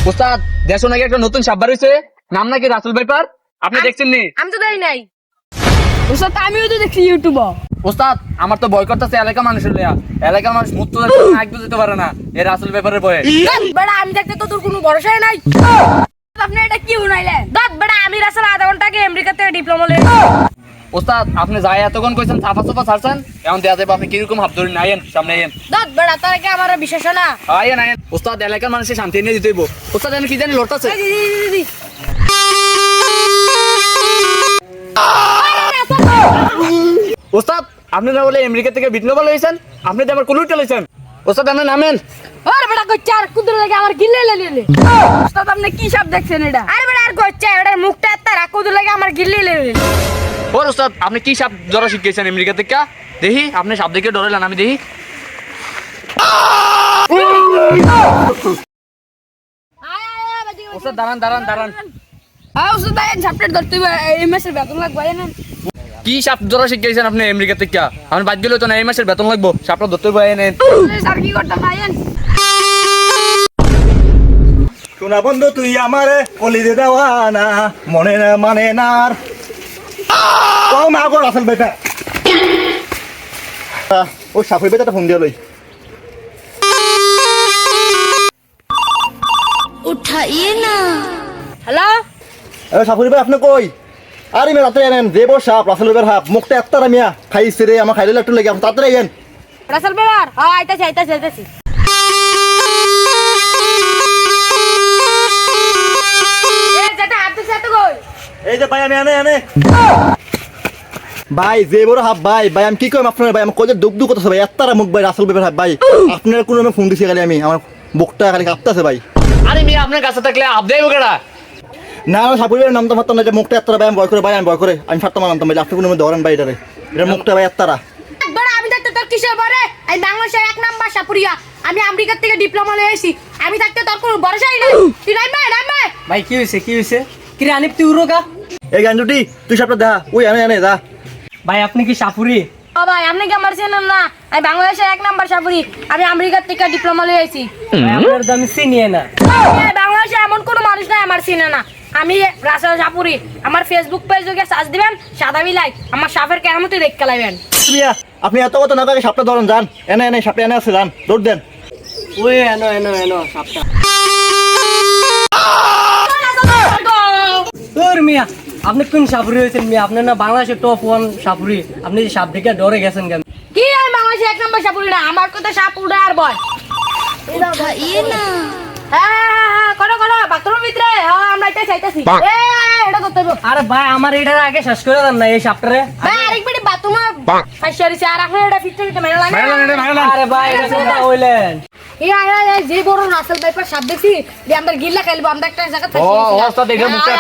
ওস্তাদ দেশো নাকি একটা নতুন সাপ বার হইছে, নাম নাকি রাসেল ভাইপার। আপনি দেখছেন নি? আমি তো দেই নাই ওস্তাদ, আমিও তো দেখছি ইউটিউবে। ওস্তাদ আমার তো ভয় করতেছে এলাকা মানুষের লিয়া। এলাকার মানুষ মুক্ত একদম যেতে পারে না এই রাসেল ভাইপারের ভয়ে। বেটা আমি দেখতে তো তোর কোনো ভরসাই নাই। আপনি এটা কি উনাইলেন? দত বেটা আমি রাসেল আধা ঘন্টা আগে আমেরিকা থেকে ডিপ্লোমা লই। ওস্তাদ আপনি যাই এতক্ষণ কইছেন সাফা সাফা ছাড়ছেন, এখন দেয়া যাবে। আপনি কিরকম হাত ধরে আইয়েন, সামনে আইয়েন। দত বেটা তোর কি আমার বিশ্বাস না? আইয়েন আইয়েন। ওস্তাদ এলাকার মানুষের শান্তি নিয়ে দিতে হইব। ওস্তাদ আমি কি জানি লড়তাছে। দিদি ওস্তাদ আপনি না বলে আমেরিকা থেকে বিটনোবা লইছেন, আপনি তো আমার কুলুইটা লইছেন। ওস্তাদ আপনি নামেন। আরে বেটা কইছে আর কুদুর লাগে আমার গিলে লেলে। ওস্তাদ আপনি কি সব দেখছেন এটা? আরে বেটা আর কইছে এটার মুখটা এত রাকুদুর লাগে আমার গিলে লেলে। ওর ওস্তাদ আপনি কি সাপ ধরা শিখিয়েছেন আমেরিকা থেকে? দেখি আপনি সাপ দেখে ডরেলেন, আমি দেখি। ওস্তাদ দাঁড়ান দাঁড়ান দাঁড়ান। ওস্তাদ আইন ঝাপটার ধরতে এই মাসের বেতন লাগবে না। কি সাপ ধরা শিখিয়েছেন আপনি আমেরিকা থেকে? আমি বাদ গেলে তো না, এই মাসের বেতন লাগবো, সাপটা ধরতে পারেন। স্যার কি করতে পারেন? শোনা বন্ধু তুই আমারে কলিজে দেওয়া না, মনে না মানে না আর ও মা গো রাসেল বেটা। ও সাফই বেটাটা ফোন দিয়ে লই। উঠাইয়ে না। হ্যালো সাফরি ভাই আপনি কই? আরে মে রাতে এনেন যে বড় সাপ রাসেল বেটার হাপ, মুখটা এত্তারা মিয়া খাইছে রে, আমার খাইলে একটু লেগে, আপনি তাড়াতাড়ি আইয়েন। রাসেল বেবার আইতাছি আইতাছি আইতাছি। এই যে ভাই আমি আনে আনে ভাই যে বড় হাপ ভাই, ভাই আমি কি কইম আপনার ভাই, আমার কইতে দুক দুক করতেছে ভাই, এত্তারা মুখ ভাই রাসেল বেটার হাপ ভাই। আপনার কোন ফোন দিছি খালি আমি, আমার বুকটা খালি কাঁপতাছে ভাই। আরে মিয়া আপনার কাছে থাকলে আপ দেবো কেডা? না সাপুরের নাম তো ফারতাম না, যে মুখটা এত্তারা ভাই, আমি ভয় করে ভাই, আমি ভয় করে আমি ফারতাম নাম তো ভাই, আপনি কোনো ধরেন ভাই এটারে, এটা মুখটা ভাই এত্তারা। বড় আমি থাকতে তোর কিসের বরে? আমি বাংলাদেশের এক নাম্বার সাপুরিয়া, আমি আমেরিকা থেকে ডিপ্লোমা লয়ে এসেছি, আমি থাকতে তোর কোনো ভরসাই নাই। তুই রাইমা ভাই কি হয়েছে কি হয়েছে? কি রে আনিপ তুই উড়োগা? এই গাঞ্জুটি তুই সাপটা দেখা, ওই আনে আনে যা। ভাই আপনি কি সাপুরি? ও ভাই আপনি কি আমার চেনেন না? আমি বাংলাদেশের এক নাম্বার সাপুরি, আমি আমেরিকা থেকে ডিপ্লোমা লয়ে এসেছি। ভাই আপনার তো আমি চিনি না। বাংলাদেশে এমন কোনো মানুষ নাই আমার চিনে না। আমি রাসেল সাপুরি, আমার ফেসবুক পেজে গিয়ে সার্চ দিবেন, সাদা বিলাই আমার সাপের কেরামতি দেখতে লাইবেন। মিয়া আপনি এত কথা না করে সাপটা ধরেন, যান এনে এনে সাপটা এনে আছে, যান দৌড় দেন। ওই এনো এনো এনো সাপটা। তোর মিয়া আপনি কোন সাপুরি হয়েছেন মিয়া? আপনি না বাংলাদেশের টপ 1 সাপুরি, আপনি সাপ দেখে ডরে গেছেন কেন? কি আমি বাংলাদেশের এক নাম্বার সাপুরি না, আমার কথা সাপ উড়ে আর বয়। হ্যাঁ করো করো বাথরুমের ভিতরে, আমরা এটা চাইতাছি। এটা করতে হবে। আরে ভাই আমার এটার আগে শেষ করে দেন না এই সাপটারে। ভাই আরেক মিনিট বাথরুমে ফাইসারিছে, আর এখন এটা ফিটতে মেলা লাগে। আরে ভাই এটা কথা কইলেন। যে বড় রাসেল ভাইপার সাপ দেখছি যে আমরা গিল্লা খেলবো, আমরা একটা জায়গা ও ওস্তাদ এটা মুখটা